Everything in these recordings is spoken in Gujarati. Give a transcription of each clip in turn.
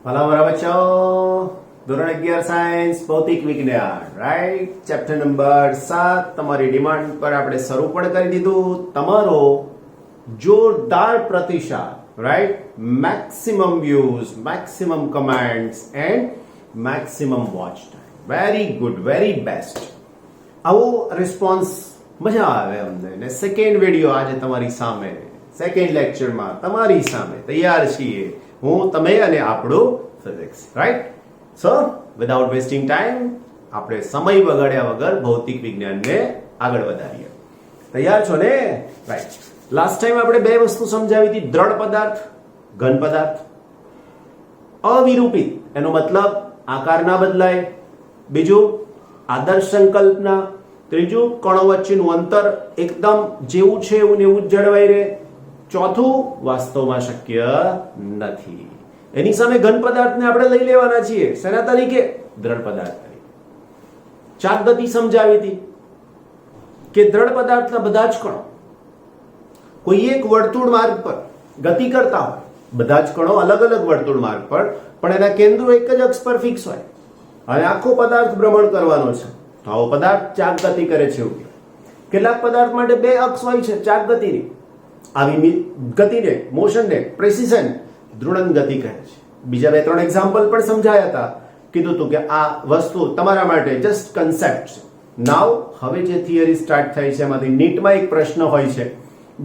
ભલા મારા બચ્ચાઓ ધોરણ 11 સાયન્સ ભૌતિક વિજ્ઞાન રાઈટ ચેપ્ટર નંબર 7 તમારી ડિમાન્ડ પર આપણે શરૂ પણ કરી દીધું. તમારો જોરદાર પ્રતિસાદ right, maximum views, maximum comments and maximum watch time. Very good, very best. આવો રિસ્પોન્સ મજા આવે અમને. ને સેકન્ડ વિડીયો આજે તમારી સામે, સેકન્ડ લેક્ચરમાં તમારી સામે તૈયાર છીએ હું, તમે અને આપણું ફિઝિક્સ રાઈટ. સો વિધાઉટ વેસ્ટિંગ ટાઈમ આપણે સમય બગાડ્યા વગર ભૌતિક વિજ્ઞાનને આગળ વધારીએ. તૈયાર છો ને? રાઈટ. લાસ્ટ ટાઈમ આપણે બે વસ્તુ સમજાવી હતી, દ્રઢ પદાર્થ, ઘન પદાર્થ. અવિરૂપિત એનો મતલબ આકાર ના બદલાય, બીજું આદર્શ સંકલ્પના, ત્રીજું કણો વચ્ચેનું અંતર એકદમ જેવું છે એવું ને એવું જ જળવાઈ રહે, ચોથું વાસ્તવમાં શક્ય નથી. એની સામે ઘન પદાર્થને આપણે લઈ લેવાના છીએ. શેના તરીકે? દ્રઢ પદાર્થ તરીકે. ચાક ગતિ સમજાવી હતી કે દ્રઢ પદાર્થના બધા જ કણો કોઈ એક વર્તુળ માર્ગ પર ગતિ કરતા હોય, બધા જ કણો અલગ અલગ વર્તુળ માર્ગ પર, પણ એના કેન્દ્રો એક જ અક્ષ પર ફિક્સ હોય અને આખો પદાર્થ ભ્રમણ કરવાનો છે, તો આવો પદાર્થ ચાક ગતિ કરે છે એવું. કેટલાક પદાર્થ માટે બે અક્ષ હોય છે ચાક ગતિની. આવી ગતિને, મોશનને પ્રેસિઝન ધ્રુવણ ગતિ કહે છે. બીજા બે ત્રણ એક્ઝામ્પલ પણ સમજાયા હતા. કીધું હતું કે આ વસ્તુ તમારા માટે જસ્ટ કન્સેપ્ટ છે. નાવ હવે જે થિયરી સ્ટાર્ટ થઈ છે એમાંથી નીટમાં એક પ્રશ્ન હોય છે,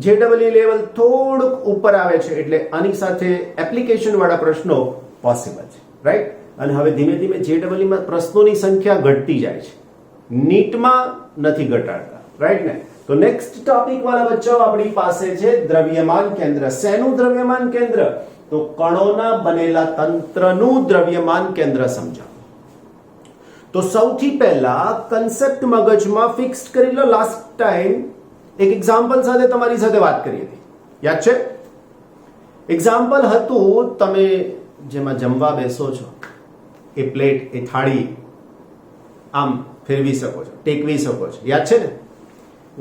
જેડબલઈ લેવલ થોડુંક ઉપર આવે છે, એટલે આની સાથે એપ્લિકેશન વાળા પ્રશ્નો પોસિબલ છે રાઈટ. અને હવે ધીમે ધીમે જેડબલઈ માં પ્રશ્નોની સંખ્યા ઘટતી જાય છે, નીટમાં નથી ઘટાડતા રાઈટ ને. તો નેક્સ્ટ ટોપિક વાળા બચ્ચાઓ આપણી પાસે છે દ્રવ્યમાન કેન્દ્ર. શેનું દ્રવ્યમાન કેન્દ્ર? તો કણોના બનેલા તંત્રનું દ્રવ્યમાન કેન્દ્ર સમજાવો. તો સૌથી પહેલા કન્સેપ્ટ મગજમાં ફિક્સ કરી લો. લાસ્ટ ટાઈમ એક એક્ઝામ્પલ સાથે તમારી સાથે વાત કરી હતી, યાદ છે? એક્ઝામ્પલ હતું, તમે જેમાં જમવા બેસો છો એ પ્લેટ, એ થાળી આમ ફેરવી શકો છો, ટેકવી શકો છો, યાદ છે ને?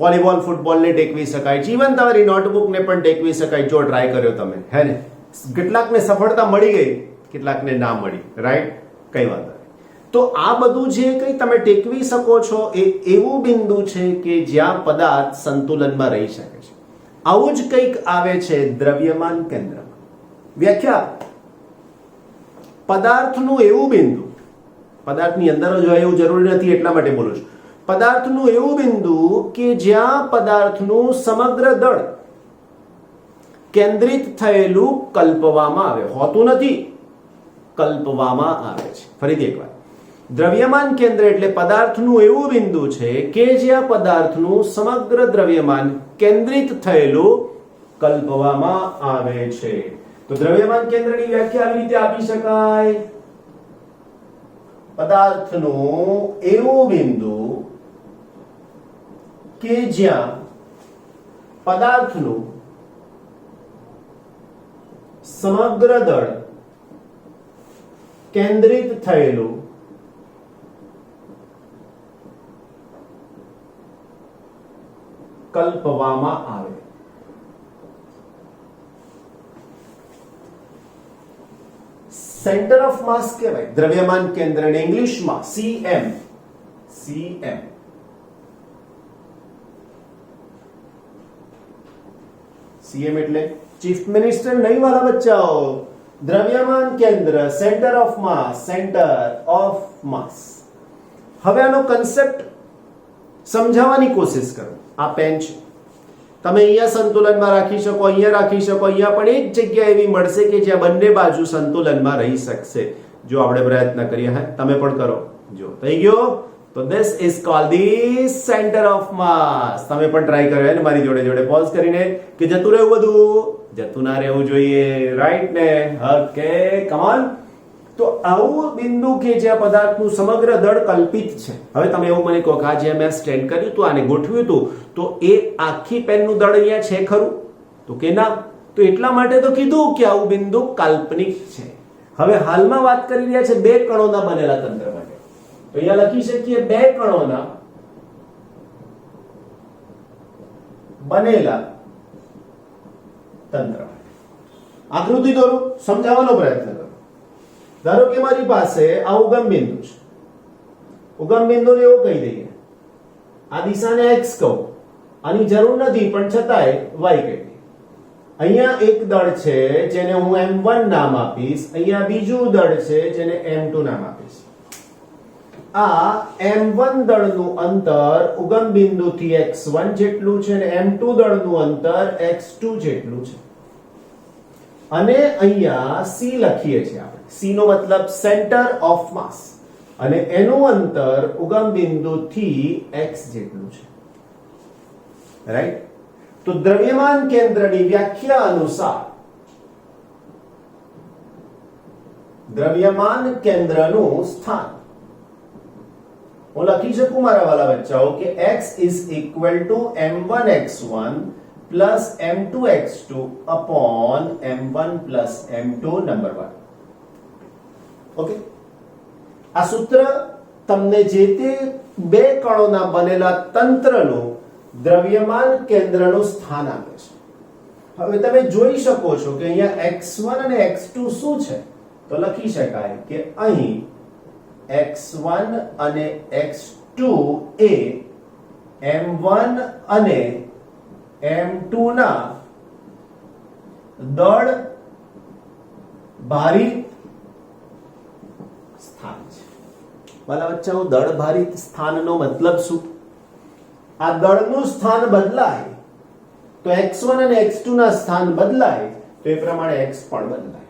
વોલીબોલ, ફૂટબોલને ટેકવી શકાય, જીવન તમારી નોટબુકને પણ ટેકવી શકાય જો ટ્રાય કર્યો તમે, હે ને? કેટલાકને સફળતા મળી ગઈ, કેટલાકને ના મળી રાઈટ, કઈ વાંધો નહીં. તો આ બધું જે કંઈ તમે ટેકવી શકો છો એ એવું બિંદુ છે કે જ્યાં પદાર્થ સંતુલનમાં રહી શકે છે. આવું જ કંઈક આવે છે દ્રવ્યમાન કેન્દ્રમાં. વ્યાખ્યા: પદાર્થનું એવું બિંદુ, પદાર્થની અંદર જ હોય એવું જરૂરી નથી એટલા માટે બોલું છું, પદાર્થનું એવું બિંદુ કે જ્યાં પદાર્થનું સમગ્ર દળ કેન્દ્રિત થયેલું કલ્પવામાં આવે, હોતું નથી, કલ્પવામાં આવે છે. ફરીથી એકવાર, દ્રવ્યમાન કેન્દ્ર એટલે પદાર્થનું એવું બિંદુ છે કે જ્યાં પદાર્થનું સમગ્ર દ્રવ્યમાન કેન્દ્રિત થયેલું કલ્પવામાં આવે છે. તો દ્રવ્યમાન કેન્દ્રની વ્યાખ્યા આવી રીતે આપી શકાય: પદાર્થનું એવું બિંદુ કે જ્યાં પદાર્થનું સમગ્ર દળ કેન્દ્રિત થયેલું કલ્પવામાં આવે. સેન્ટર ઓફ માસ કહેવાય દ્રવ્યમાન કેન્દ્રને ઇંગ્લિશમાં સીએમ. સીએમ સીએમ એટલે ચીફ મિનિસ્ટર નહીં વાલા બચ્ચાઓ. દ્રવ્યમાન કેન્દ્ર, centre of mass, centre of માસ. હવે આનો કન્સેપ્ટ સમજાવવાની કોશિશ કરો. આ પેન છે, તમે અહીંયા સંતુલનમાં રાખી શકો, અહીંયા રાખી શકો, અહીંયા પણ એક જગ્યા એવી મળશે કે જ્યાં બંને બાજુ સંતુલનમાં રહી શકશે. જો આપણે પ્રયત્ન કરીએ, હે તમે પણ કરો. જો થઈ ગયો, તો this is called the center of mass. તમે પણ ટ્રાય કર્યો ને મારી જોડે જોડે પોઝ કરીને કે જતું રહેવું, બધું જતું ના રહેવું જોઈએ રાઈટ ને? Okay, come on. તો આવું બિંદુ કે જ્યાં પદાર્થનું સમગ્ર દળ કલ્પિત છે. હવે તમે એવું મને કહો કે આ જે મેં સ્ટેન્ડ કર્યું હતું, આને ગોઠવ્યું હતું, તો એ આખી પેનનું દળ અહીંયા છે ખરું? તો કે ના. તો એટલા માટે તો કીધું કે આવું બિંદુ કાલ્પનિક છે. હવે હાલમાં વાત કરી રહ્યા છે બે કણોના બનેલા તંત્ર માટે. તો અહીંયા લખી શકીએ બે કણોના બનેલા તંત્ર. આકૃતિ દોરો, સમજાવવાનો પ્રયત્ન કરો. ધારો કે મારી પાસે આ ઉગમ બિંદુ છે, ઉગમ બિંદુને એવું કહી દઈએ, આ દિશાને x કહું, આની જરૂર નથી પણ છતાંય y કહી દઈએ. અહીંયા એક દળ છે જેને હું m1 નામ આપીશ, અહીંયા બીજું દળ છે જેને m2 નામ આપીશ. આ m1 દળનું અંતર ઉગમ બિંદુથી x1 જેટલું છે અને m2 દળનું અંતર x2 જેટલું છે. અને અહીંયા c લખીએ છીએ આપણે. c નો મતલબ સેન્ટર ઓફ માસ, અને એનું અંતર ઉગમ બિંદુથી x જેટલું છે. રાઈટ? તો દ્રવ્યમાન કેન્દ્રની વ્યાખ્યા અનુસાર દ્રવ્યમાન કેન્દ્રનું સ્થાન હું લખી શકું મારા વાલા બચ્ચાઓ કે x is equal to m1x1 plus m2x2 upon m1 plus m2 number 1. Okay, આ સૂત્ર તમને જે તે બે કણોના બનેલા તંત્રનું દ્રવ્યમાન કેન્દ્રનું સ્થાન આપે છે. હવે તમે જોઈ શકો છો કે અહીંયા x1 અને x2 શું છે? તો લખી શકાય કે અહીં x1 અને x2 એ m1 અને m2 ના દળ ભારિત સ્થાન છે. વાલા બચ્ચાઓ, દળ ભારિત સ્થાનનો મતલબ શું? આ દળનું સ્થાન બદલાય તો x1 અને x2 ના સ્થાન બદલાય તો એ પ્રમાણે x પણ બદલાય.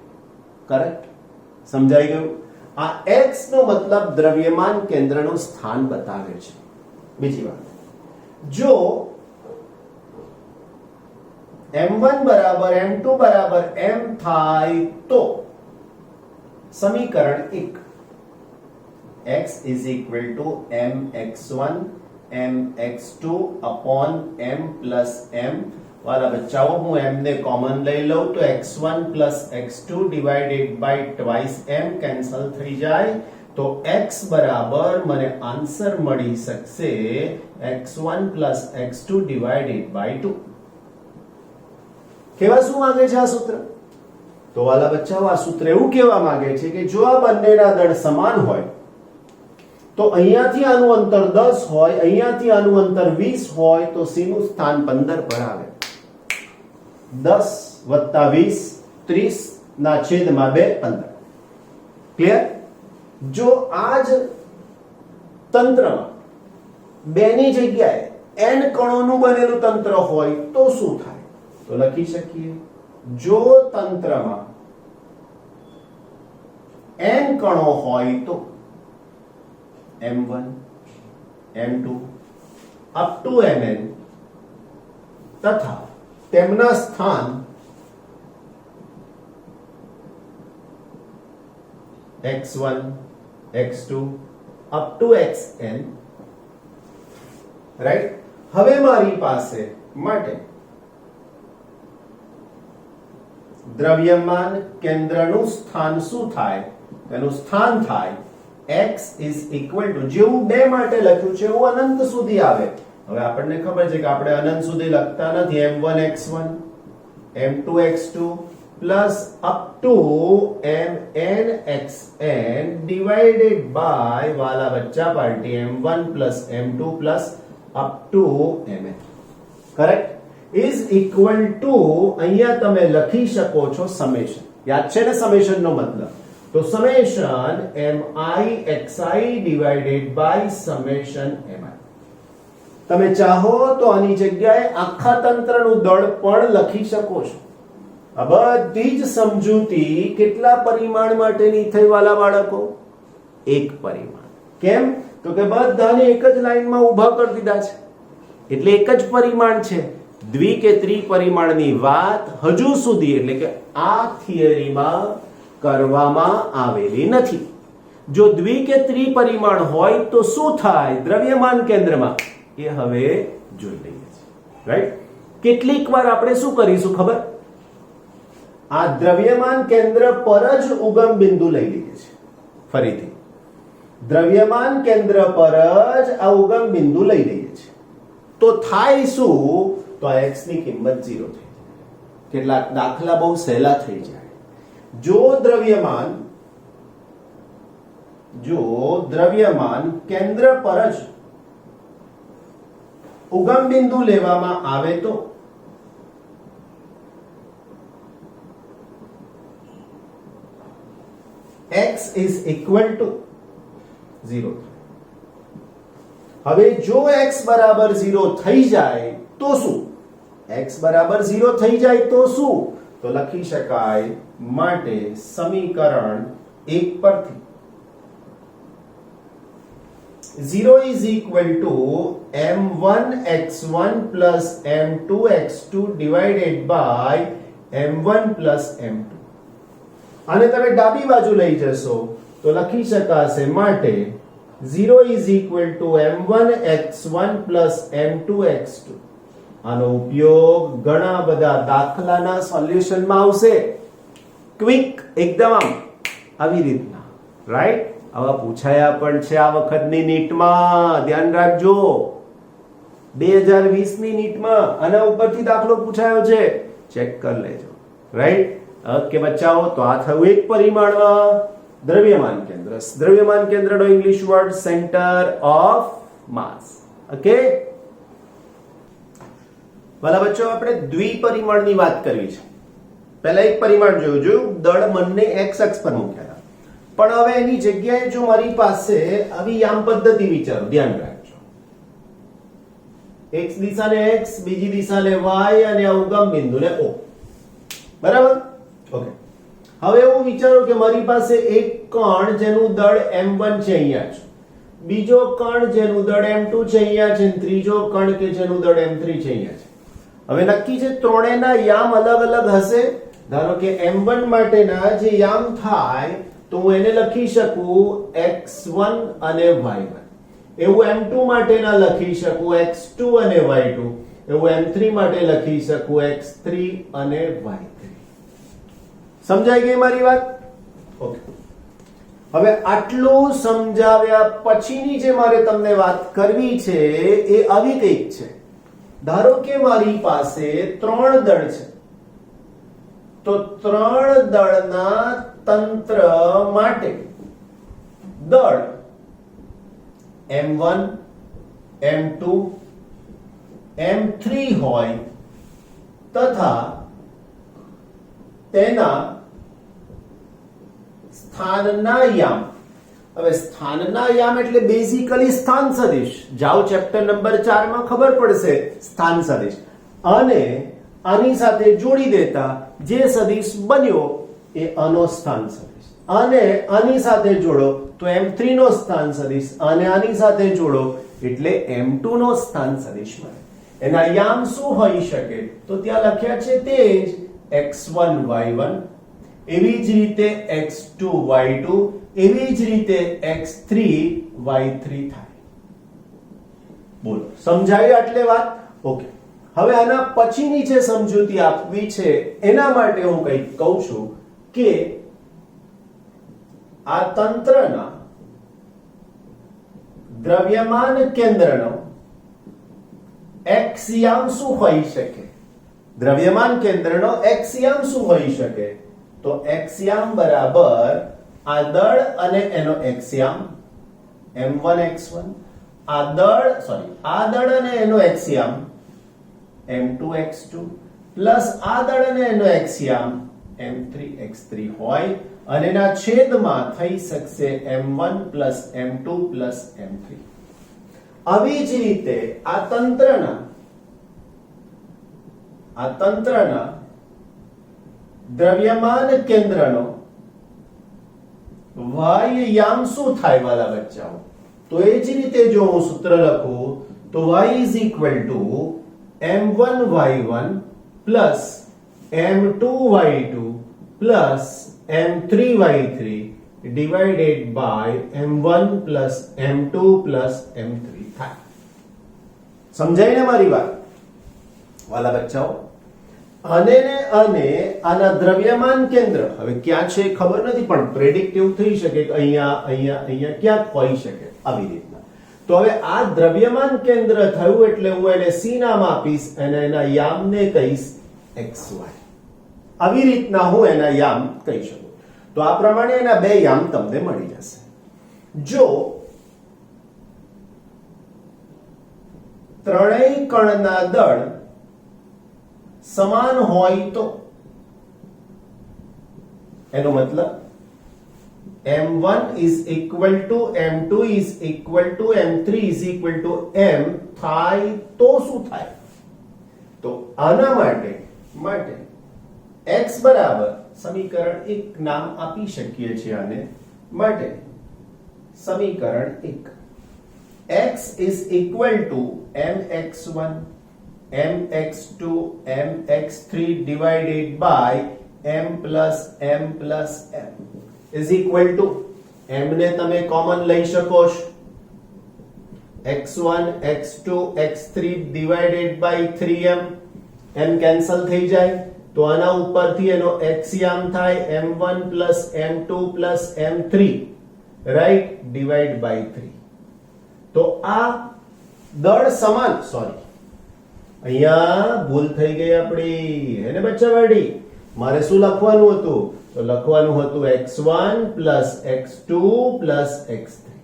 કરેક્ટ? સમજાઈ ગયું? આ x નો મતલબ દ્રવ્યમાન કેન્દ્રનું સ્થાન બતાવે છે. બીજી વાત, જો m1 બરાબર m2 બરાબર m થાય તો સમીકરણ 1 x is equal to mx1 mx2 upon m plus m. वाला बच्चाओं હું m ને કોમન લઈ લઉં તો x1 plus x2 divided by twice m cancel થઈ જાય તો x બરાબર મને આન્સર મળી શકશે x1 plus x2 divided by 2. કેવા શું માંગે છે આ સૂત્ર? તો વાલા બચ્ચાઓ, આ સૂત્ર એવું કહેવા માંગે છે કે જો આ બંનેના દળ સમાન હોય તો અહીંયાથી આનું અંતર 10 હોય, અહીંયાથી આનું અંતર 20 હોય તો c નું સ્થાન 15 પર આવે. 10 + 20 30 ના છેદમાં 2 15. ક્લિયર? જો આ જ તંત્રમાં 2 ની જગ્યાએ n કણોનું બનેલું તંત્ર હોય તો શું થાય? તો લખી શકીએ, જો તંત્રમાં n કણો હોય તો m1 m2 up to mn તથા તેમના સ્થાન x1 x2 up to xn. Right? હવે મારી પાસે માટે દ્રવ્યમાન કેન્દ્રનું સ્થાન શું થાય? તેનું સ્થાન થાય x is equal to, જેવું 2 માટે લખ્યું છે એવું અનંત સુધી આવે. હવે આપણને ખબર છે કે આપણે અનંત સુધી લખતા નથી. m1 x1 m2 x2 plus up to mn xn divided by વાલા બચ્ચા party m1 plus m2 plus up to mn. Correct? is equal to, અહીંયા તમે લખી શકો છો સમેશન. યાદ છે ને સમેશન નો મતલબ? તો summation mi xi divided by summation mi. તમે ચાહો તો આની જગ્યાએ આખા તંત્રનું દળ પણ લખી શકો છો. આ બધી જ સમજૂતી કેટલા પરિમાણ માટેની થઈ વાલા બાળકો? એક પરિમાણ. કેમ? તો કે બધાને એક જ લાઈનમાં ઊભા કરી દીધા છે એટલે એક જ પરિમાણ છે. દ્વિ કે ત્રિપરિમાણની વાત હજુ સુધી એટલે કે આ થિયરીમાં કરવામાં આવેલી નથી. જો દ્વિ કે ત્રિપરિમાણ હોય તો શું થાય દ્રવ્યમાન કેન્દ્રમાં? એ હવે જોઈ લઈએ છીએ. રાઈટ? કેટલીક વાર આપણે શું કરીશું ખબર? આ દ્રવ્યમાન કેન્દ્ર પર જ ઉગમ બિંદુ લઈ લઈએ છીએ. ફરીથી દ્રવ્યમાન કેન્દ્ર પર જ આ ઉગમ બિંદુ લઈ લઈએ છીએ તો થાય શું? તો આ x ની કિંમત 0 થઈ જાય. કેટલાક દાખલા બહુ સહેલા થઈ જાય. જો દ્રવ્યમાન જો દ્રવ્યમાન કેન્દ્ર પર જ ઉગમ બિંદુ લેવામાં આવે તો x is equal to 0. હવે જો x બરાબર 0 થઈ જાય તો શું? x બરાબર 0 થઈ જાય તો શું? તો લખી શકાય માટે સમીકરણ 1 પરથી 0 is equal to m1x1 plus m2x2 divided by m1 plus m2. અને તમે ડાબી બાજુ લઈ જશો તો લખી શકાશે માટે 0 is equal to m1x1 plus m2x2. આનો ઉપયોગ ઘણા બધા દાખલાના સોલ્યુશનમાં આવશે. ક્વિક એકદમ આવી રીતના, રાઈટ? આવા પૂછાયા પણ છે આ વખતની નીટમાં, ધ્યાન રાખજો. 2020 ની નીટમાં આના ઉપરથી દાખલો પૂછાયો છે, ચેક કરી લેજો, રાઈટ? ઓકે બચ્ચાઓ, તો આ થયું એક પરિમાણમાં દ્રવ્યમાન કેન્દ્ર. દ્રવ્યમાન કેન્દ્રનો English word centre of mass. Okay વાલા બચ્ચો, આપણે દ્વિપરિમાણની વાત કરવી છે. પહેલા એક પરિમાણ જોયું, દળ મનને x અક્ષ પર મૂક્યા હતા. પણ હવે એની જગ્યાએ જો મારી પાસે આવી યામ પદ્ધતિ વિચારો, ધ્યાન રાખજો. x દિશાને x, બીજી દિશાને y અને આ ઉગમ બિંદુને o. બરાબર? ઓકે. હવે એવું વિચારો કે મારી પાસે એક કણ જેનું દળ m1 છે અહીંયા છે, બીજો કણ જેનું દળ m2 છે અહીંયા છે, ત્રીજો કણ કે જેનું દળ m3 છે અહીંયા છે. હવે નક્કી છે ત્રણેયના યામ અલગ અલગ હશે. ધારો કે m1 માટેના જે યામ થાય તો હું એને લખી શકું x1 અને y1. એવું m2 માટેના લખી શકું x2 અને y2. એવું m3 માટે લખી શકું x3 અને y3. સમજાઈ ગઈ મારી વાત? ઓકે. હવે આટલું સમજાવ્યા પછીની જે મારે તમને વાત કરવી છે એ આવી કંઈક છે. ધારો કે મારી પાસે 3 દળ છે, તો 3 દળના તંત્ર માટે દળ m1 m2 m3 હોય તથા તેના સ્થાનના યામ. હવે સ્થાનના યામ એટલે બેઝિકલી સ્થાન સદિશ. જાઓ ચેપ્ટર નંબર 4 માં ખબર પડશે સ્થાન સદિશ. અને આની સાથે જોડી દેતા જે સદિશ બન્યો એ આનો સ્થાન સદિશ, અને આની સાથે જોડો તો m3 નો સ્થાન સદિશ, અને આની સાથે જોડો એટલે m2 નો સ્થાન સદિશ મળે. એના યામ શું હોઈ શકે? તો ત્યાં લખ્યા છે તે જ x1 y1, એવી જ રીતે x2 y2, એવી જ રીતે x3 y3 થાય. બોલો, સમજાય આટલે વાત? ઓકે. હવે આના પછીની જે સમજૂતી આપવી છે એના માટે હું કંઈક કહું છું કે આ તંત્રના દ્રવ્યમાન કેન્દ્રનો x યામ શું હોઈ શકે? દ્રવ્યમાન કેન્દ્રનો x યામ શું હોઈ શકે? તો x યામ બરાબર આ દળ અને એનો x યામ m1 x1, આ દળ અને એનો x યામ m2 x2 પ્લસ આ દળ અને એનો x યામ m3 x3 હોય, અને એના છેદમાં થઈ શકશે m1 plus m2 plus m3. આવી જ રીતે આ તંત્રના દ્રવ્યમાન કેન્દ્રનો y યામ શું થાય વાલા બચ્ચાઓ? તો એ જ રીતે જો હું સૂત્ર લખું તો y is equal to m1 y1 plus m2 y2 plus m3 y3 divided by m1 plus m2 plus m3 થાય. સમજાય ને મારી વાત વાલા બચ્ચાઓ? અને આના દ્રવ્યમાન કેન્દ્ર હવે ક્યાં છે ખબર નથી, પણ પ્રેડિક્ટિવ થઈ શકે કે અહીંયા ક્યાંક હોઈ શકે આવી રીતના. તો હવે આ દ્રવ્યમાન કેન્દ્ર થયું એટલે હું એને C નામ આપીશ અને એના યામને કહીશ xy. આવી રીતના હું એના યામ કહી શકું. તો આ પ્રમાણે એના બે યામ તમને મળી જશે. જો ત્રણેય કણના દળ સમાન હોય તો એનો મતલબ m1 is equal to m2 is equal to m3 is equal to m થાય તો શું થાય? તો આના માટે x બરાબર સમીકરણ 1 નામ આપી શકીએ છીએ આને માટે સમીકરણ 1 x is equal to mx1 mx2 mx3 divided by m plus m plus m is equal to m ને તમે કોમન લઈ શકો છો x1 x2 x3 divided by 3m m cancel થઈ જાય તો આના ઉપરથી એનો xયામ થાય m1 plus m2 plus m3 right divide by 3 તો આ દળ સમાન સોરી અહીંયા ભૂલ થઈ ગઈ આપણી હે ને બચ્ચાવાડી મારે શું લખવાનું હતું તો લખવાનું હતું x1 plus x2 plus x3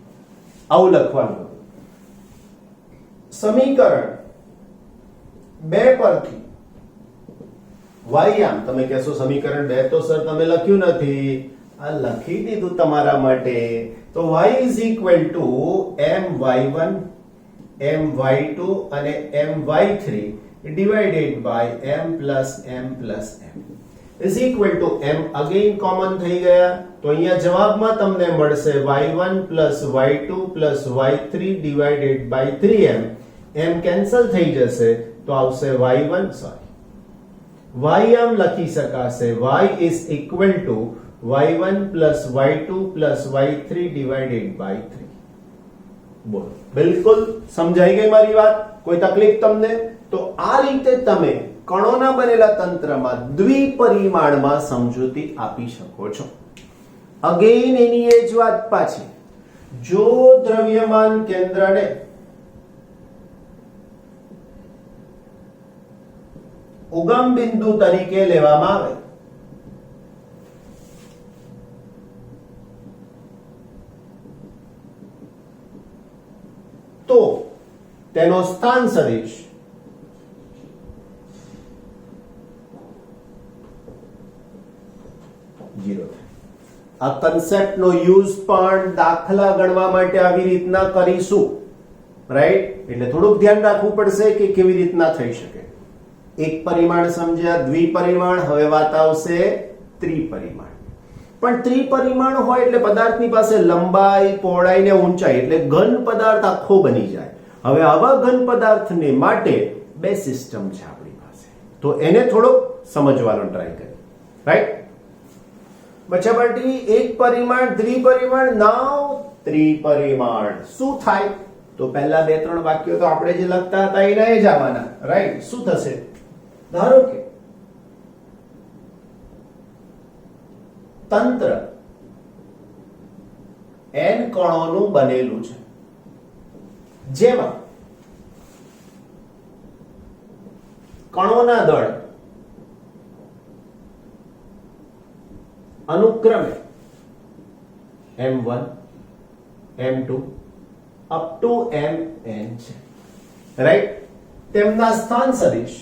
આવું લખવાનું હતું સમીકરણ 2 પરથી y આમ તમે કહેશો સમીકરણ 2 તો સર તમે લખ્યું નથી આ લખી દીધું તમારા માટે તો y is equal to my1 my2 અને my3 divided by m plus m is equal to m again common થઈ ગયા તો અહીંયા જવાબમાં તમને મળશે y1 plus y2 plus y3 divided by 3m m cancel થઈ જશે તો આવશે y1 સોરી y આમ લખી શકાશે y is equal to y1 plus y2 plus y3 divided by 3 બોલો બિલકુલ સમજાઈ ગઈ મારી વાત કોઈ તકલીફ તમને તો આ રીતે તમે કણોના બનેલા તંત્રમાં દ્વિપરિમાણમાં સમજૂતી આપી શકો છો અગેન એની એ જ વાત પાછી જો દ્રવ્યમાન કેન્દ્રને ઉગમ બિંદુ તરીકે લેવામાં આવે તો તેનો સ્થાન સદિશ આ કન્સેપ્ટનો યુઝ પણ દાખલા ગણવા માટે આવી રીતના કરીશું રાઈટ એટલે થોડુંક ધ્યાન રાખવું પડશે કે કેવી રીતના થઈ શકે એક પરિમાણ સમજ્યા દ્વિપરિમાણ હવે વાત આવશે ત્રિપરિમાણ પણ ત્રિપરિમાણ હોય એટલે પદાર્થની પાસે લંબાઈ પહોળાઈ ને ઊંચાઈ એટલે ઘન પદાર્થ આખો બની જાય હવે આવા ઘન પદાર્થને માટે બે સિસ્ટમ છે આપણી પાસે તો એને થોડુંક સમજવાનો ટ્રાય કરીએ રાઈટ બચ્ચા પાર્ટી એક પરિમાણ દ્વિપરિમાણ નાવ ત્રિપરિમાણ શું થાય તો પહેલા બે ત્રણ વાક્યો તો આપણે જે લખતા હતા એના જ આવવાના રાઈટ શું થશે ધારો કે તંત્ર n કણોનું બનેલું છે જેમાં કણોના દળ अनुक्रमे m1 m2 up to mn છે રાઈટ તેમના સ્થાન સદિશ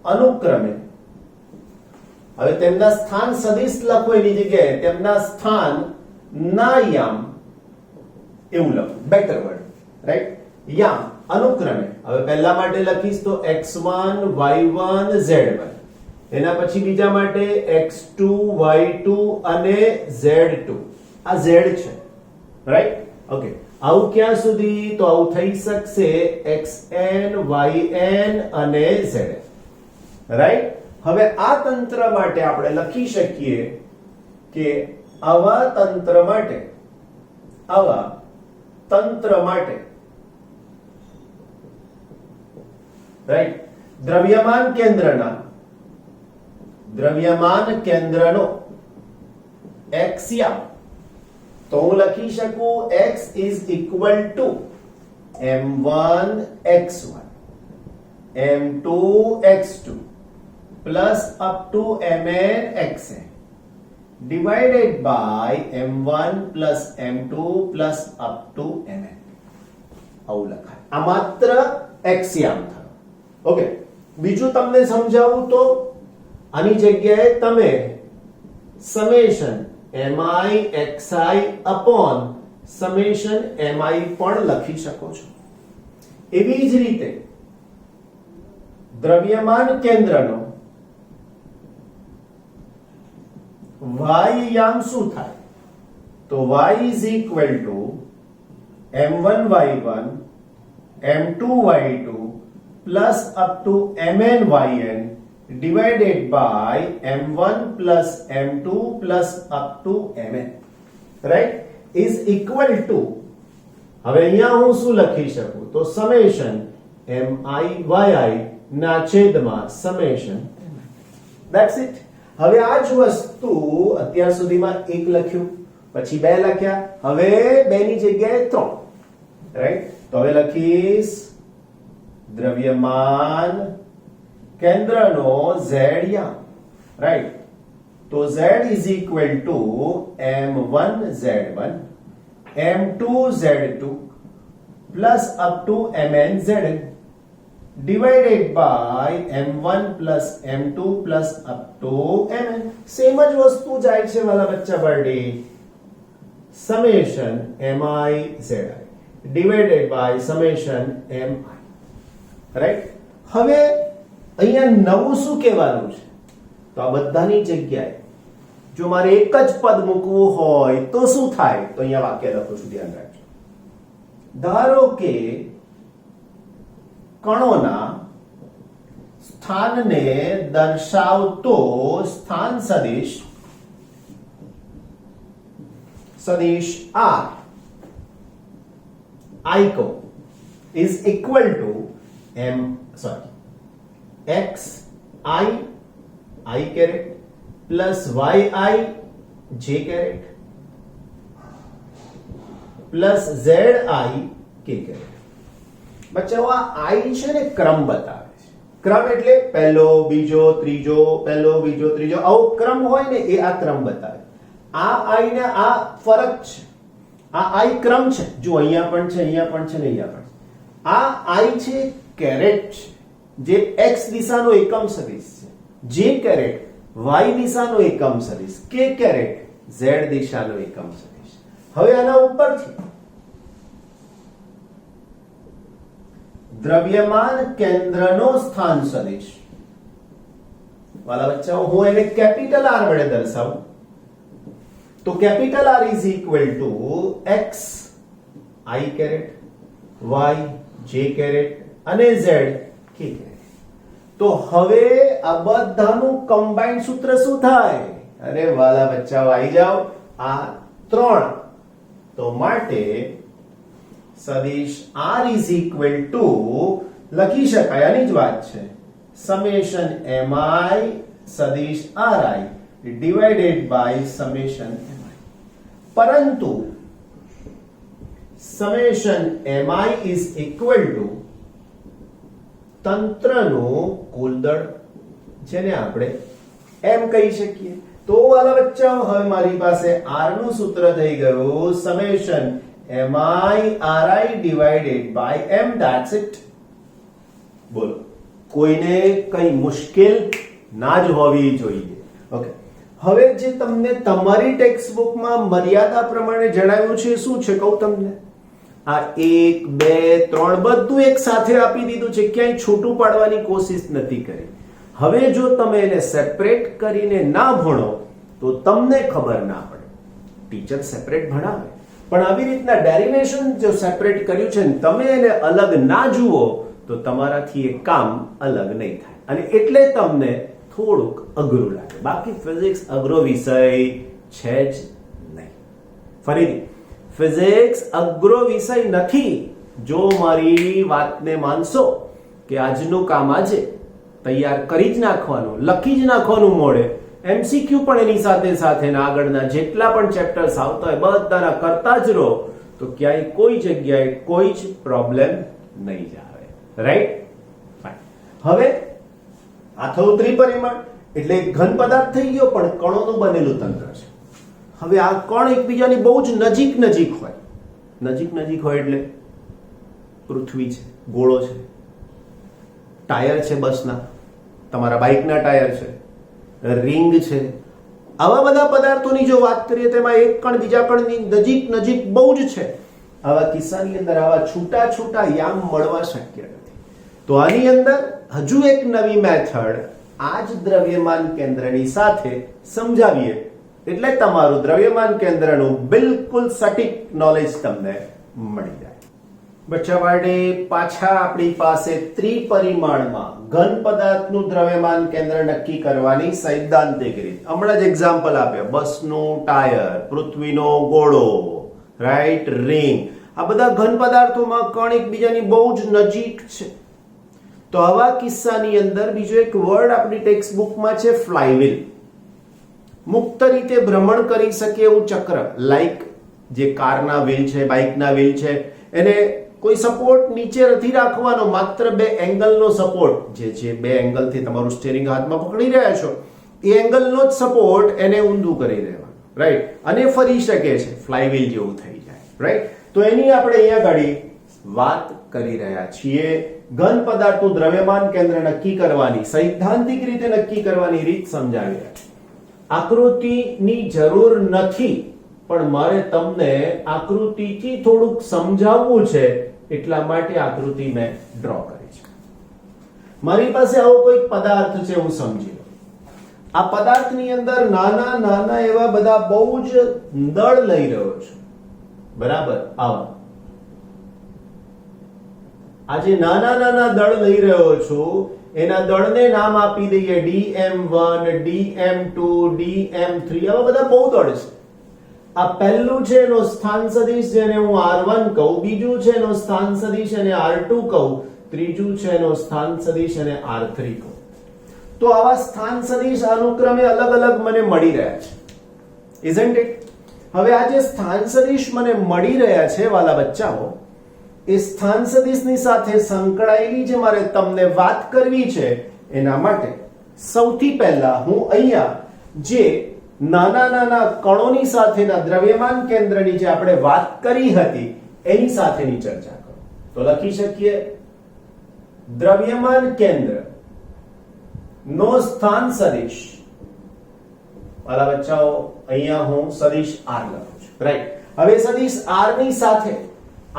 अनुक्रमे હવે તેમના સ્થાન સદિશ લખો એની જગ્યાએ તેમના સ્થાન ના યામ એવું લખો બેટર વર્ડ રાઈટ યામ अनुक्रमे હવે પહેલા માટે લખીશ તો x1 y1 z1 એના પછી બીજા માટે x2 y2 અને z2 આ z છે રાઈટ ઓકે આવું ક્યાં સુધી તો આવું થઈ શકશે xn yn અને zn રાઈટ હવે આ તંત્ર માટે આપણે લખી શકીએ કે આવા તંત્ર માટે રાઈટ દ્રવ્યમાન કેન્દ્રનો x યામ તો હું લખી શકું x is equal to m1 x1 m2 x2 plus up to mn xn divided by m1 plus m2 plus up to mn આવું લખાય. આ માત્ર એક્સિયામ થયો. ઓકે, બીજું તમને સમજાવું તો આની જગ્યાએ તમે summation mi xi upon summation mi પણ લખી શકો છો. એવી જ રીતે દ્રવ્યમાન કેન્દ્રનો y યામ શું થાય? તો y is equal to m1 y1 m2 y2 plus up to mn yn divided by m1 plus m2 plus up to mn, right, is equal to, હવે અહીંયા હું શું લખી શકું? તો સમેશન mi yi ના છેદમાં સમેશન, ધેટ્સ ઇટ. હવે આ જ વસ્તુ અત્યાર સુધીમાં એક લખ્યું, પછી બે લખ્યા, હવે બે ની જગ્યાએ ત્રણ, રાઈટ. તો હવે લખીશ દ્રવ્યમાન કેન્દ્રનો z યામ, રાઈટ. તો z is equal to m1 z1 m2 z2 plus up to mn zn divided by m1 plus m2 plus up to mn. Same જ વસ્તુ જાય છે વાલા બચ્ચા બર્ડે. Summation mi zi divided by summation mi, right. હવે અહીંયા નવું શું કહેવાનું છે? તો આ બધાની જગ્યાએ જો મારે એક જ પદ મૂકવું હોય તો શું થાય? તો અહીંયા વાક્ય લખું છું, ધ્યાન રાખજો. ધારો કે કણોના સ્થાનને દર્શાવતો સ્થાન સદિશ r I को is equal to x I caret plus y I j caret plus z I k caret. બચ્ચાઓ આ I છે ને ક્રમ બતાવે છે. ક્રમ એટલે પહેલો બીજો ત્રીજો, પહેલો બીજો ત્રીજો, આવો ક્રમ હોય ને એ આ ક્રમ બતાવે. આ I ને આ ફરક છે. આ I ક્રમ છે, જો અહીંયા પણ છે, અહીંયા પણ છે ને અહીંયા પણ છે. આ I છે કેરેટ છે, જે x દિશાનો એકમ સદિશ છે. j કેરેટ y દિશાનો એકમ સદિશ, k કેરેટ z દિશાનો એકમ સદિશ. હવે આના ઉપરથી દ્રવ્યમાન કેન્દ્રનો સ્થાન સદિશ, વાલા બચ્ચાઓ હું એને કેપિટલ R વડે દર્શાવું તો capital R is equal to x I caret y j caret અને z k caret. તો હવે આ બધાનું કમ્બાઈન્ડ સૂત્ર શું થાય? અરે વાલા બચ્ચાઓ આવી જાઓ, આ ત્રણ. તો માટે સદિશ R is equal to લખી શકાય, આની જ વાત છે, સમેશન mi સદિશ ri divided by summation mi. પરંતુ summation mi is equal to તંત્રનું કુલ દળ, જેને આપણે એમ કહી શકીએ. તો વાલા બચ્ચાઓ હવે મારી પાસે r નું સૂત્ર થઈ ગયું summation mi ri divided by m, that's it. બોલો, કોઈને કઈ મુશ્કેલ ના જ હોવી જોઈએ. ઓકે, હવે જે તમને તમારી ટેક્સ્ટ બુકમાં મર્યાદા પ્રમાણે જણાવ્યું છે શું છે કહું તમને? આ 1 2 3 બધું એક સાથે આપી દીધું છે, ક્યાંય છૂટું પાડવાની કોશિશ નથી કરી. હવે જો તમે એને સેપરેટ કરીને ના ભણો તો તમને ખબર ના પડે. ટીચર સેપરેટ ભણાવે, પણ આવી રીતના ડેરિવેશન જો સેપરેટ કર્યું છે ને તમે એને અલગ ના જુઓ તો તમારાથી એ કામ અલગ નહીં થાય, અને એટલે તમને થોડુંક અઘરું લાગે. બાકી ફિઝિક્સ અઘરો વિષય છે જ નહીં. ફરીથી, ફિઝિક્સ અઘરો વિષય નથી. જો મારી વાતને માનશો કે આજનું કામ આજે તૈયાર કરી જ નાખવાનું, લખી જ નાખવાનું મોડે, એમસીક્યુ પણ એની સાથે સાથે આગળના જેટલા પણ ચેપ્ટર્સ આવતા હોય બધાના કરતા જ રહો તો ક્યાંય કોઈ જગ્યાએ કોઈ જ પ્રોબ્લેમ નહીં જ આવે. રાઈટ? હવે આ થયું ત્રિપરિમાણ, એટલે ઘન પદાર્થ થઈ ગયો પણ કણોનું બનેલું તંત્ર છે. હવે આ કણ એકબીજાની બહુ જ નજીક નજીક હોય. નજીક નજીક હોય એટલે પૃથ્વી છે, ગોળો છે, ટાયર છે બસના, તમારા બાઇકના ટાયર છે, રિંગ છે, આવા બધા પદાર્થોની જો વાત કરીએ તેમાં એક કણ બીજા કણની નજીક નજીક બહુ જ છે. આવા કિસ્સાની અંદર આવા છૂટા છૂટા યામ મળવા શક્ય નથી. તો આની અંદર હજુ એક નવી મેથડ આ જ દ્રવ્યમાન કેન્દ્રની સાથે સમજાવીએ એટલે તમારું દ્રવ્યમાન કેન્દ્રનું બિલકુલ સટીક નોલેજ તમને મળી જાય. બચ્ચા માટે પાછા આપણી પાસે ત્રિપરિમાણમાં ઘન પદાર્થનું દ્રવ્યમાન કેન્દ્ર નક્કી કરવાની સૈદ્ધાંતિક રીત. હમણાં જ એક્ઝામ્પલ આપ્યા, બસનું ટાયર, પૃથ્વીનો ગોળો, રાઈટ, રિંગ. આ બધા ઘન પદાર્થોમાં કણ એકબીજાની બહુ જ નજીક છે. તો આવા કિસ્સાની અંદર બીજો એક વર્ડ આપણી ટેક્સ્ટ બુકમાં છે ફ્લાયવ્હીલ. મુક્ત રીતે ભ્રમણ કરી શકે એવું ચક્ર, લાઈક જે કારના વ્હીલ છે, બાઇકના વ્હીલ છે, એને કોઈ સપોર્ટ નીચે નથી રાખવાનો, માત્ર બે એંગલનો સપોર્ટ, જે છે બે એંગલથી તમારું સ્ટીયરિંગ હાથમાં પકડી રહ્યા છો એ એંગલનો જ સપોર્ટ એને ઊંધું કરી દેવાનો, રાઈટ, અને ફરી શકે છે, ફ્લાયવ્હીલ જેવું થઈ જાય, રાઈટ. તો એની આપણે અહીંયા ઘડી વાત કરી રહ્યા છીએ. ઘન પદાર્થનું દ્રવ્યમાન કેન્દ્ર નક્કી કરવાની, સૈદ્ધાંતિક રીતે નક્કી કરવાની રીત સમજાવી રહ્યા છીએ. આકૃતિની જરૂર નથી, પણ મારે તમને આકૃતિથી થોડુંક સમજાવવું છે એટલા માટે આકૃતિ મેં ડ્રો કરી છે. મારી પાસે આવો કોઈ પદાર્થ છે, હું સમજી લો. આ પદાર્થની અંદર નાના નાના એવા બધા બહુ જ દળ લઈ રહ્યો છું, બરાબર. આવા આ જે નાના નાના દળ લઈ રહ્યો છું એના દળને નામ આપી દઈએ dm1, dm2, dm3. આવા બધા બહુ દળ છે. આ પહેલું છે એનો સ્થાન સદિશ જેને હું r1 કહું, બીજું છે એનો સ્થાન સદિશ એને r2 કહું, ત્રીજું છે એનો સ્થાન સદિશ એને r3 કહું. તો આવા સ્થાન સદિશ અનુક્રમે અલગ અલગ મને મળી રહ્યા છે, isn't it? હવે આ જે સ્થાન સદિશ મને મળી રહ્યા છે વાલા બચ્ચાઓ, એ સ્થાન સદિશની સાથે સંકળાયેલી જે મારે તમને વાત કરવી છે એના માટે સૌથી પહેલા હું અહીંયા જે નાના નાના કણોની સાથેના દ્રવ્યમાન કેન્દ્રની જે આપણે વાત કરી હતી એની સાથેની ચર્ચા કરું. તો લખી શકીએ દ્રવ્યમાન કેન્દ્ર નો સ્થાન સદિશ, વાલા બચ્ચાઓ અહીંયા હું સદિશ r લખું છું, રાઈટ. હવે સદિશ r ની સાથે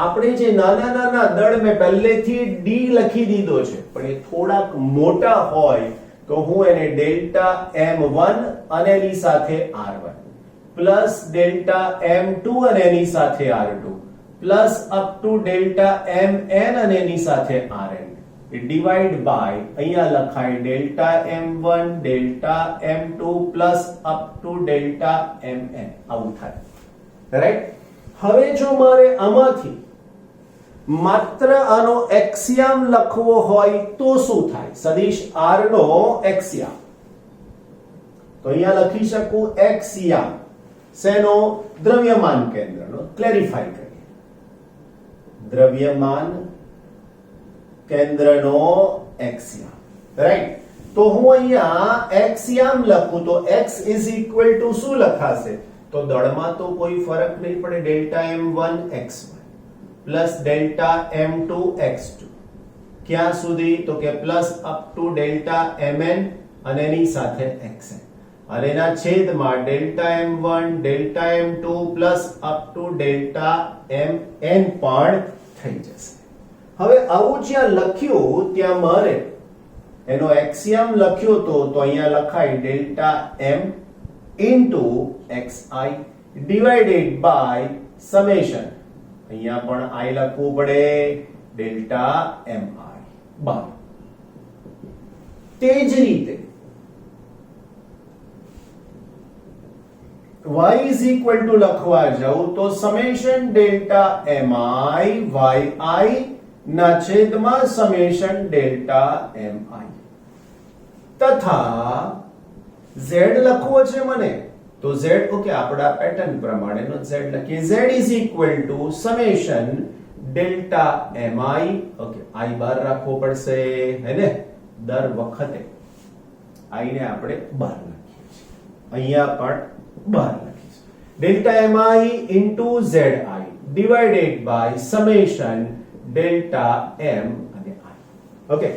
આપણે જે નાના નાના દળ મેં પહેલેથી d લખી દીધો છે, પણ એ થોડાક મોટા હોય તો હું એને ડેલ્ટા m1 અને એની સાથે r1 પ્લસ ડેલ્ટા m2 અને એની સાથે r2 plus up to delta mn અને એની સાથે rn ડિવાઈડ બાય અહીંયા લખાય delta m1 delta m2 plus up to delta mn. આવું થાય, રાઈટ. હવે જો મારે આમાંથી માત્ર આનો એક્સિયામ લખવો હોય તો શું થાય? સદિશ r નો એક્સિયામ તો અહીંયા લખી શકું એક્સિયામ શેનો? દ્રવ્યમાન કેન્દ્રનો. ક્લેરિફાઈ કરીએ, દ્રવ્યમાન કેન્દ્રનો એક્સિયામ, રાઈટ. તો હું અહીંયા એક્સિયામ લખું તો x ઇઝ ઇક્વલ ટુ શું લખાશે? તો દળમાં તો કોઈ ફરક નહીં પડે, delta m1 x1 plus delta m2 x2 ક્યાં સુધી? તો કે plus up to delta mn અને એની સાથે xn અને એના છેદમાં delta m1 delta m2 plus up to delta mn પણ થઈ જશે. હવે આવું જ્યાં લખ્યું ત્યાં મારે એનો એક્સિયમ લખ્યો તો અહીંયા લખાય delta m into xi divided by summation, અહીંયા પણ i લખવું પડે, ડેલ્ટા mi બાય. તે જ રીતે y is equal to લખવા જાઉં તો summation ડેલ્ટા mi yi ના છેદમાં summation ડેલ્ટા mi તથા z લખવો છે મને તો z, ઓકે, આપણા પેટર્ન પ્રમાણેનો z લખીએ. z is equal to summation delta mi, okay, i બાર રાખવો પડશે હે ને દર વખતે, આઈ ને આપણે બહાર લખીએ છીએ, અહીંયા પણ બહાર લખીશું. Delta mi into zi divided by summation delta m અને i. ઓકે,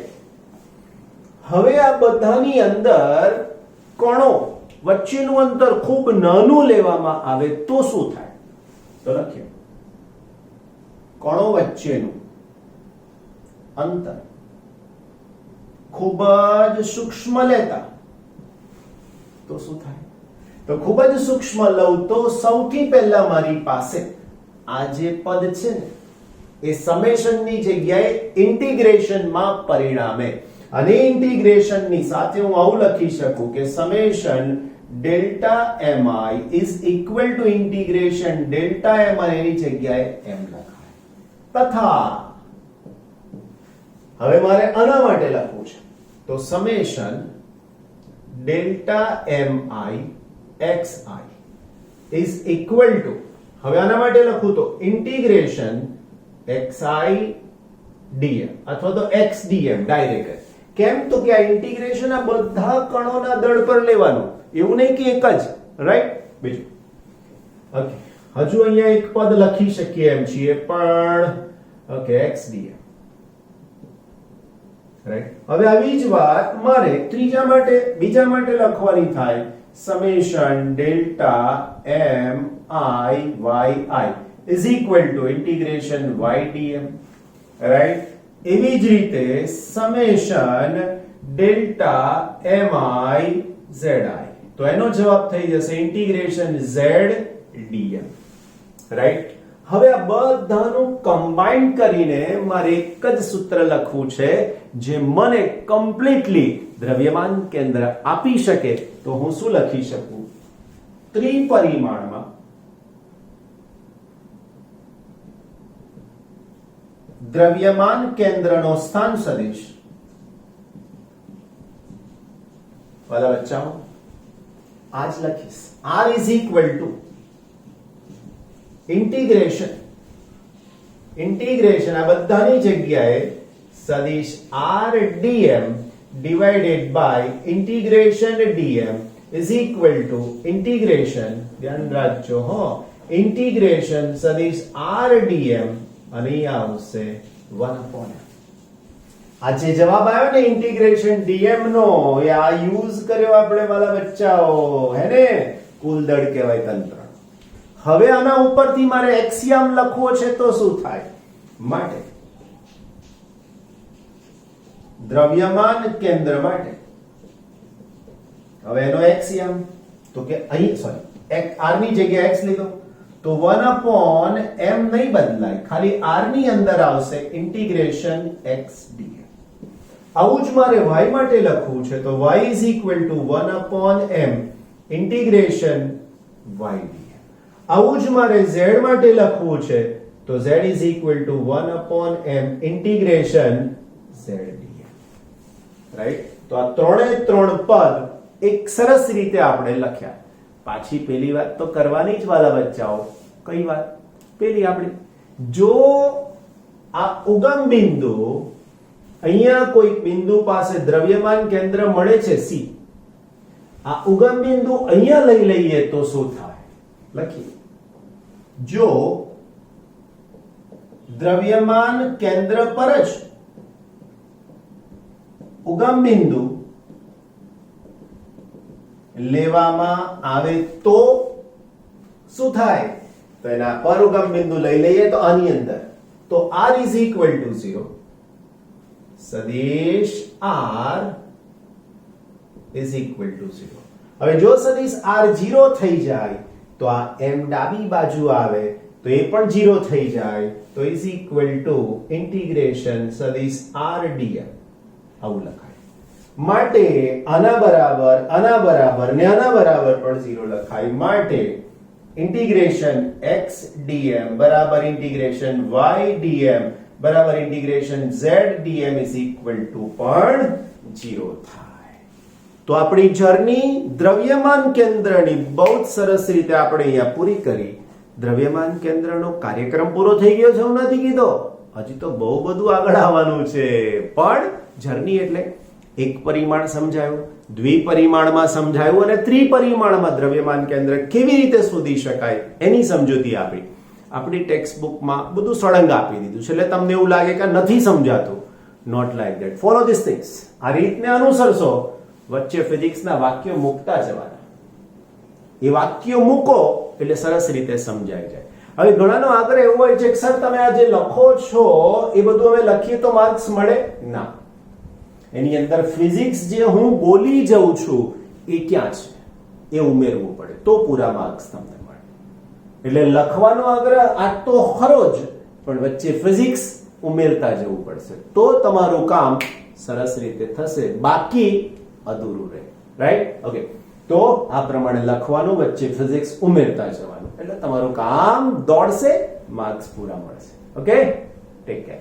હવે આ બધાની અંદર કણો વચ્ચેનું અંતર ખૂબ નાનું લેવામાં આવે તો શું થાય? તો લખીએ, કણો વચ્ચેનું અંતર ખૂબ જ સૂક્ષ્મ લેતા તો શું થાય? તો ખૂબ જ સૂક્ષ્મ લઉં તો સૌથી પહેલા મારી પાસે આ જે પદ છે ને એ સમેશનની જગ્યાએ ઇન્ટિગ્રેશનમાં પરિણામે, અને ઇન્ટિગ્રેશનની સાથે હું આવું લખી શકું કે summation delta mi is equal to integration delta m અને એની જગ્યાએ m લખાય. તથા હવે મારે આના માટે લખવું છે તો summation delta mi xi is equal to, હવે આના માટે લખું તો ઇન્ટિગ્રેશન xi dm અથવા તો x dm ડાયરેક્ટ. કેમ? તો કે આ ઇન્ટિગ્રેશન આ બધા કણોના દળ પર લેવાનું, એવું નહીં કે એક જ, રાઈટ? બીજું ઓકે, હજુ અહીંયા એક પદ લખી શકીએ એમ છીએ પણ ઓકે x dm, રાઈટ? હવે આવી જ વાત મારે બીજા માટે લખવાની થાય summation delta m I yi is equal to integration y dm, right? એવી જ રીતે સમેશન ડેલ્ટા mi zi, તો એનો જવાબ થઈ જશે ઇન્ટિગ્રેશન z dm, રાઈટ? હવે આ બધાનું કમ્બાઈન કરીને મારે એક જ સૂત્ર લખવું છે જે મને કમ્પ્લીટલી દ્રવ્યમાન કેન્દ્ર આપી શકે. તો હું શું લખી શકું? ત્રિપરિમાણમાં દ્રવ્યમાન કેન્દ્રનો સ્થાન સદિશ, વાલા બચ્ચાઓ આજ લખીશ, r is equal to integration આ બધાની જગ્યાએ સદિશ r dm divided by integration dm is equal to integration, ધ્યાન રાખજો હો, integration સદિશ r dm અને અહીંયા આવશે 1/m. આ જે જવાબ આવ્યો ને ઇન્ટિગ્રેશન dm નો, એ આ યુઝ કર્યો આપણે વાલા બચ્ચાઓ, હે ને? કુલ દળ કહેવાય તંત્ર. હવે આના ઉપરથી મારે એક્સિયમ લખવો છે તો શું થાય? માટે દ્રવ્યમાન કેન્દ્ર માટે હવે એનો એક્સિયમ તો કે અહીં r ની જગ્યાએ x લીધો તો 1/m નહીં બદલાય, ખાલી r ની અંદર આવશે ઇન્ટિગ્રેશન x dm. આવું જ મારે y માટે લખવું છે તો y is equal to 1/m integration y dm. આવું જ મારે z માટે લખવું છે તો z is equal to 1/m integration z dm, right? તો આ ત્રણે ત્રણ પદ એક સરસ રીતે આપણે લખ્યા. પાછી પેલી વાત તો કરવાની જ વાલા બચ્ચાઓ. કઈ વાત? પેલી આપણી, જો આ ઉગમ બિંદુ અહીંયા કોઈ બિંદુ પાસે દ્રવ્યમાન કેન્દ્ર મળે છે C, આ ઉગમ બિંદુ અહીંયા લઈ લઈએ તો શું થાય? લખીએ, જો દ્રવ્યમાન કેન્દ્ર પર જ ઉગમ બિંદુ લેવામાં આવે તો શું થાય? તો એના પર ઉગમ બિંદુ લઈ લઈએ તો આની અંદર, તો r is equal to 0, સદિશ r is equal to 0. હવે જો સદિશ r 0 થઈ જાય તો આ m ડાબી બાજુ આવે તો એ પણ 0 થઈ જાય તો is equal to integration સદિશ r dm, આવું લખાય. માટે આના બરાબર ને આના બરાબર પણ 0 લખાય. માટે ઇન્ટિગ્રેશન x dm બરાબર ઇન્ટિગ્રેશન y dm બરાબર integration z dm is equal to પણ 0 થાય. તો આપણી જર્ની દ્રવ્યમાન કેન્દ્રની બહુ જ સરસ રીતે આપણે અહીંયા પૂરી કરી. દ્રવ્યમાન કેન્દ્રનો કાર્યક્રમ પૂરો થઈ ગયો છે હું નથી કીધો, હજી તો બહુ બધું આગળ આવવાનું છે. પણ જર્ની એટલે એક પરિમાણ સમજાયું, દ્વિપરિમાણમાં સમજાયું અને ત્રિપરિમાણમાં દ્રવ્યમાન કેન્દ્ર કેવી રીતે શોધી શકાય એની સમજૂતી આપી. આપણી ટેક્સ્ટ બુકમાં બધું સળંગ આપી દીધું છે, એટલે તમને એવું લાગે કે નથી સમજાતું. Not like that. Follow this things. આ રીતને અનુસરશો, વચ્ચે ફિઝિક્સના વાક્યો મૂકતા જવાના. એ વાક્યો મૂકો એટલે સરસ રીતે સમજાઈ જાય. હવે ઘણાનો આગ્રહ એવો હોય છે કે સર તમે આ જે લખો છો એ બધું હવે લખીએ તો માર્ક્સ મળે? ના. એની અંદર ફિઝિક્સ જે હું બોલી જઉં છું એ ક્યાં છે એ ઉમેરવું પડે, તો પૂરા માર્ક્સ તમને મળે. એટલે લખવાનો આગ્રહ આ તો ખરો જ, પણ વચ્ચે ફિઝિક્સ ઉમેરતા જવું પડશે, તો તમારું કામ સરસ રીતે થશે, બાકી અધૂરું રહે. રાઈટ? ઓકે. તો આ પ્રમાણે લખવાનું, વચ્ચે ફિઝિક્સ ઉમેરતા જવાનું, એટલે તમારું કામ દોડશે, માર્ક્સ પૂરા મળશે. Okay, take care.